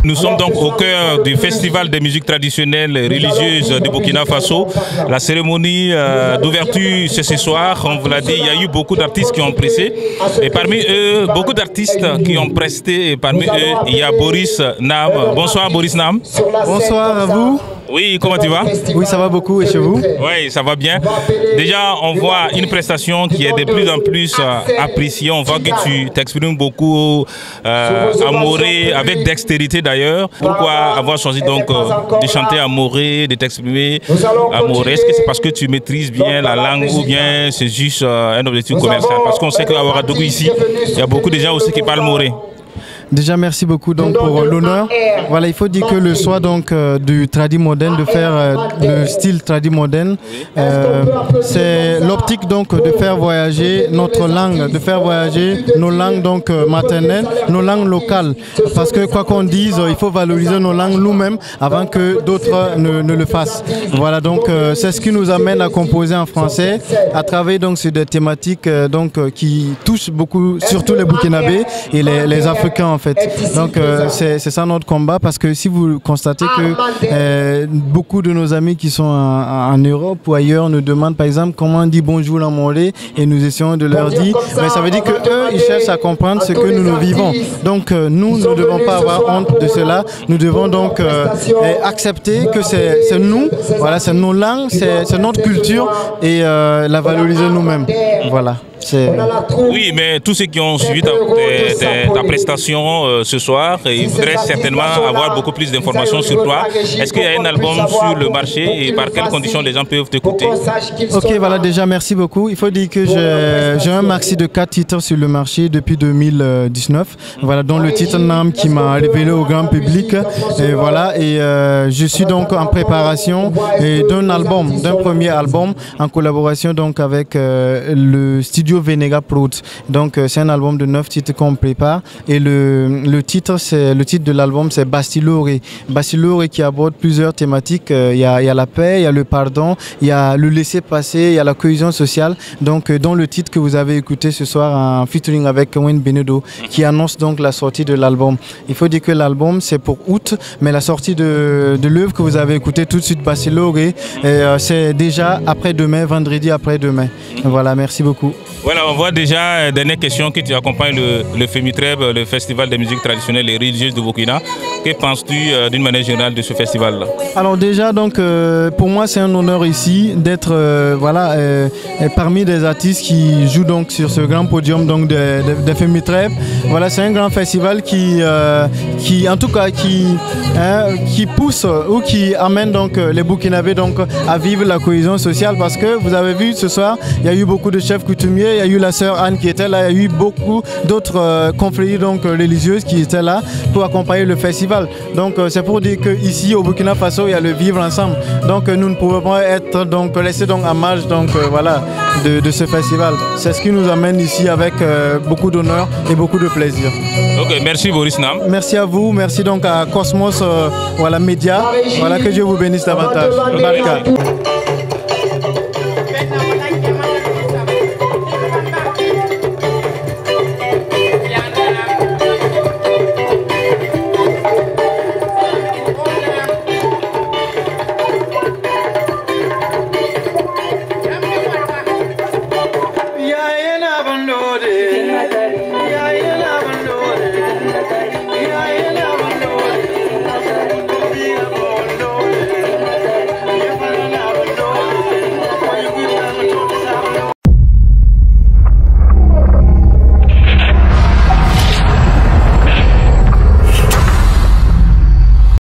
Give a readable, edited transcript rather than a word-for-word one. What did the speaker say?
Nous sommes donc au cœur du Festival des musiques traditionnelles et religieuses de Burkina Faso. La cérémonie d'ouverture, c'est ce soir. On vous l'a dit, il y a eu beaucoup d'artistes qui ont pressé. Et parmi eux, beaucoup d'artistes qui ont presté. Et parmi eux, il y a Boris Nam. Bonsoir Boris Nam. Bonsoir à vous. Oui, comment tu vas? Oui, ça va beaucoup. Et chez vous? Oui, ça va bien. Déjà, on voit une prestation qui est de plus en plus appréciée. On voit que tu t'exprimes beaucoup amoré, avec dextérité d'ailleurs. Pourquoi avoir choisi donc de chanter amoré, de t'exprimer amoré? Est-ce que c'est parce que tu maîtrises bien la langue ou bien c'est juste un objectif commercial? Parce qu'on sait qu'à Ouagadougou ici, il y a beaucoup de gens aussi qui parlent moré. Déjà, merci beaucoup donc pour l'honneur. Voilà, il faut dire que le choix donc du tradi moderne, de faire le style tradi moderne, c'est l'optique donc de faire voyager notre langue, de faire voyager nos langues donc maternelles, nos langues locales. Parce que quoi qu'on dise, il faut valoriser nos langues nous-mêmes avant que d'autres ne le fassent. Voilà, donc c'est ce qui nous amène à composer en français, à travailler donc sur des thématiques donc qui touchent beaucoup, surtout les Burkinabés et les Africains en fait. Donc c'est ça notre combat, parce que si vous constatez que beaucoup de nos amis qui sont en Europe ou ailleurs nous demandent par exemple comment on dit bonjour en moré, et nous essayons de leur dire, mais ça veut dire que eux ils cherchent à comprendre ce que nous vivons. Donc nous ne devons pas avoir honte de cela. Nous devons donc accepter que c'est nous, voilà, c'est nos langues, c'est notre culture, et la valoriser nous-mêmes. Voilà. Oui, mais tous ceux qui ont suivi ta prestation ce soir, ils voudraient certainement avoir beaucoup plus d'informations sur toi. Est-ce qu'il y a un album sur le marché et par quelles conditions les gens peuvent t'écouter? Ok, voilà, déjà merci beaucoup. Il faut dire que j'ai un maxi de 4 titres sur le marché depuis 2019, voilà, dont le titre Nam qui m'a révélé au grand public. Et voilà, et je suis donc en préparation d'un album, d'un premier album en collaboration donc avec le studio Venega Prod. Donc c'est un album de 9 titres qu'on prépare, et le titre de l'album c'est Bastiloré. Bastiloré qui aborde plusieurs thématiques. Il y a la paix, il y a le pardon, il y a le laisser-passer, il y a la cohésion sociale. Donc dans le titre que vous avez écouté ce soir en featuring avec Wayne Benedo, qui annonce donc la sortie de l'album. Il faut dire que l'album c'est pour août, mais la sortie de l'œuvre que vous avez écouté tout de suite, Bastiloré, c'est déjà après-demain, vendredi après-demain. Voilà, merci beaucoup. Voilà, on voit déjà, dernière question, que tu accompagnes le FEMITREB, le Festival des musiques traditionnelles et religieuses de Burkina. Que penses-tu d'une manière générale de ce festival-là? Alors déjà, donc, pour moi, c'est un honneur ici d'être voilà, parmi des artistes qui jouent donc sur ce grand podium donc, de FEMITREB. Voilà, c'est un grand festival qui en tout cas, qui pousse ou qui amène donc, les Burkinabés donc, à vivre la cohésion sociale, parce que vous avez vu ce soir, il y a eu beaucoup de chefs coutumiers. Il y a eu la sœur Anne qui était là, il y a eu beaucoup d'autres confréries donc religieuses qui étaient là pour accompagner le festival. Donc c'est pour dire qu'ici au Burkina Faso, il y a le vivre ensemble. Donc nous ne pouvons pas être donc laissés donc à marge donc voilà de ce festival. C'est ce qui nous amène ici avec beaucoup d'honneur et beaucoup de plaisir. Ok, merci Boris Nam. Merci à vous, merci donc à Cosmos voilà Média. Voilà, que Dieu vous bénisse davantage. Barka.